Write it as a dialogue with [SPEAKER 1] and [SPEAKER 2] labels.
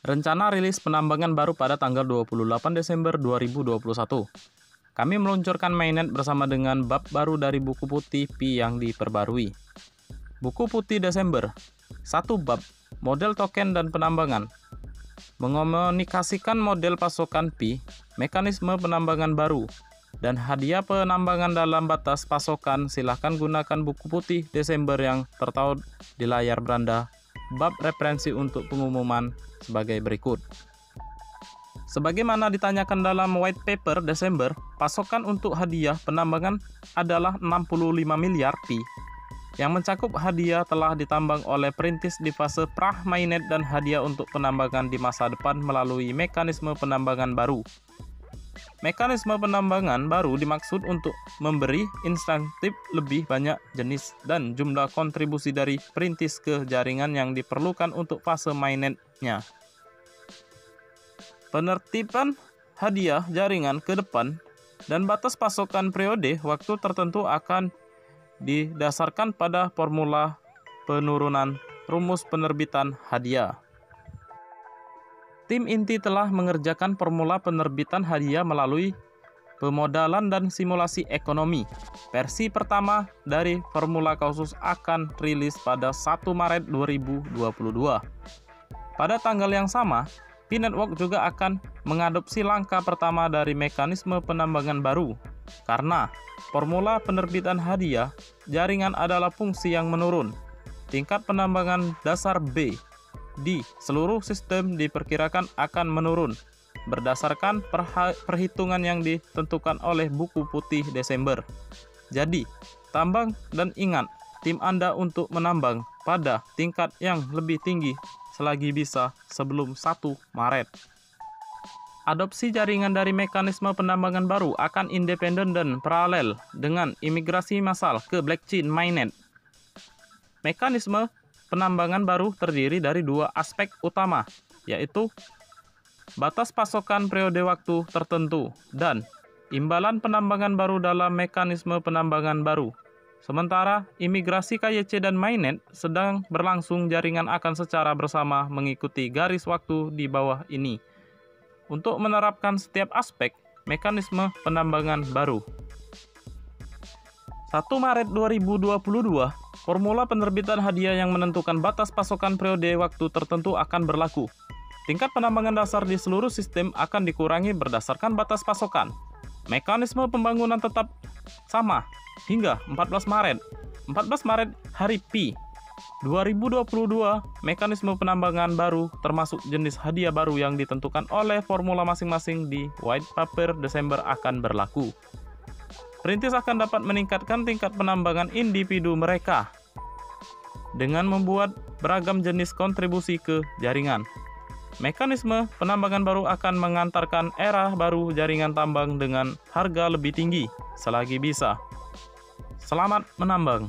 [SPEAKER 1] Rencana rilis penambangan baru pada tanggal 28 Desember 2021. Kami meluncurkan mainnet bersama dengan bab baru dari buku putih Pi yang diperbarui. Buku putih Desember, 1 bab, model token dan penambangan. Mengomunikasikan model pasokan Pi, mekanisme penambangan baru, dan hadiah penambangan dalam batas pasokan. Silahkan gunakan buku putih Desember yang tertaut di layar beranda. Bab referensi untuk pengumuman sebagai berikut. Sebagaimana ditanyakan dalam white paper Desember, pasokan untuk hadiah penambangan adalah 65 miliar Pi. Yang mencakup hadiah telah ditambang oleh perintis di fase prah mainnet dan hadiah untuk penambangan di masa depan melalui mekanisme penambangan baru. Mekanisme penambangan baru dimaksud untuk memberi insentif lebih banyak jenis dan jumlah kontribusi dari perintis ke jaringan yang diperlukan untuk fase mainnetnya. Penertiban hadiah jaringan ke depan dan batas pasokan periode waktu tertentu akan didasarkan pada formula penurunan rumus penerbitan hadiah. Tim inti telah mengerjakan formula penerbitan hadiah melalui pemodalan dan simulasi ekonomi. Versi pertama dari formula Kausus akan rilis pada 1 Maret 2022. Pada tanggal yang sama, Pi Network juga akan mengadopsi langkah pertama dari mekanisme penambangan baru. Karena formula penerbitan hadiah jaringan adalah fungsi yang menurun. Tingkat penambangan dasar B di seluruh sistem diperkirakan akan menurun berdasarkan perhitungan yang ditentukan oleh buku putih Desember. Jadi, tambang dan ingat tim Anda untuk menambang pada tingkat yang lebih tinggi selagi bisa sebelum 1 Maret. Adopsi jaringan dari mekanisme penambangan baru akan independen dan paralel dengan imigrasi massal ke blockchain mainnet. Mekanisme penambangan baru terdiri dari 2 aspek utama, yaitu batas pasokan periode waktu tertentu dan imbalan penambangan baru dalam mekanisme penambangan baru. Sementara imigrasi KYC dan mainnet sedang berlangsung, jaringan akan secara bersama mengikuti garis waktu di bawah ini untuk menerapkan setiap aspek mekanisme penambangan baru. 1 Maret 2022, formula penerbitan hadiah yang menentukan batas pasokan periode waktu tertentu akan berlaku. Tingkat penambangan dasar di seluruh sistem akan dikurangi berdasarkan batas pasokan. Mekanisme pembangunan tetap sama hingga 14 Maret. 14 Maret hari Pi 2022, mekanisme penambangan baru termasuk jenis hadiah baru yang ditentukan oleh formula masing-masing di white paper Desember akan berlaku. Perintis akan dapat meningkatkan tingkat penambangan individu mereka dengan membuat beragam jenis kontribusi ke jaringan. Mekanisme penambangan baru akan mengantarkan era baru jaringan tambang dengan harga lebih tinggi selagi bisa. Selamat menambang!